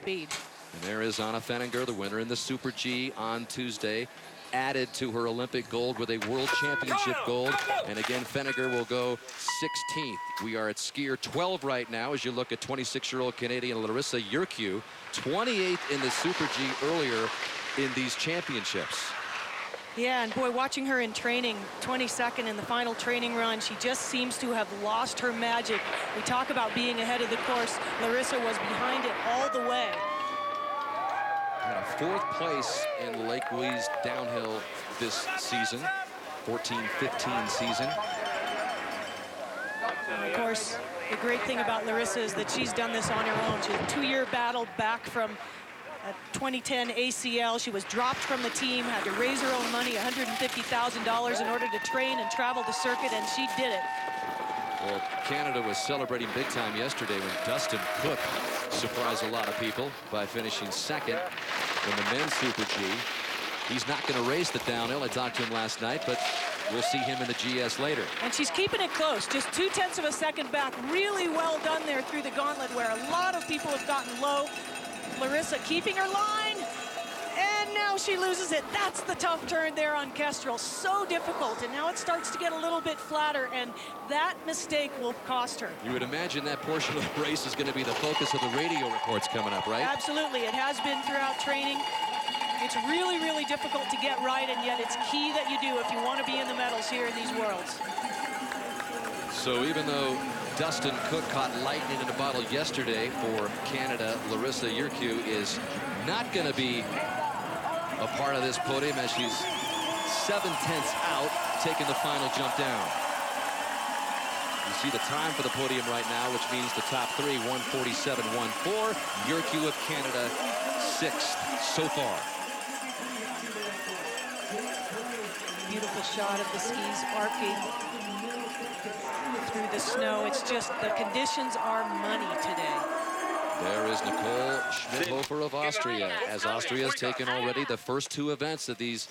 Speed. And there is Anna Fenninger, the winner in the Super G on Tuesday, added to her Olympic gold with a World Championship gold. And again, Fenninger will go 16th. We are at skier 12 right now as you look at 26-year-old Canadian Larissa Yurkiw, 28th in the Super G earlier in these championships. Yeah, and boy, watching her in training, 22nd in the final training run, she just seems to have lost her magic. We talk about being ahead of the course. Larissa was behind it all the way. And a 4th place in Lake Louise downhill this season, 14-15 season. And of course, the great thing about Larissa is that she's done this on her own. She's a 2-year battle back from a 2010 ACL. She was dropped from the team, had to raise her own money, $150,000 in order to train and travel the circuit, and she did it. Well, Canada was celebrating big time yesterday when Dustin Cook surprised a lot of people by finishing 2nd in the men's Super G. He's not going to race the downhill. I talked to him last night, but we'll see him in the GS later. And she's keeping it close, just 0.2 of a second back. Really well done there through the gauntlet where a lot of people have gotten low. Larissa keeping her line, and now she loses it. That's the tough turn there on Kestrel. So difficult, and now it starts to get a little bit flatter, and that mistake will cost her. You would imagine that portion of the race is going to be the focus of the radio reports coming up, right? Absolutely. It has been throughout training. It's really, really difficult to get right, and yet it's key that you do if you want to be in the medals here in these Worlds. So even though Dustin Cook caught lightning in a bottle yesterday for Canada, Larissa Yurkiw is not going to be a part of this podium as she's 0.7 out, taking the final jump down. You see the time for the podium right now, which means the top three, 1:47.14. Yurkiw of Canada, 6th so far. Beautiful shot of the skis arcing through the snow. It's just the conditions are money today. There is Nicole Schmidhofer of Austria, as Austria has taken already the first 2 events of these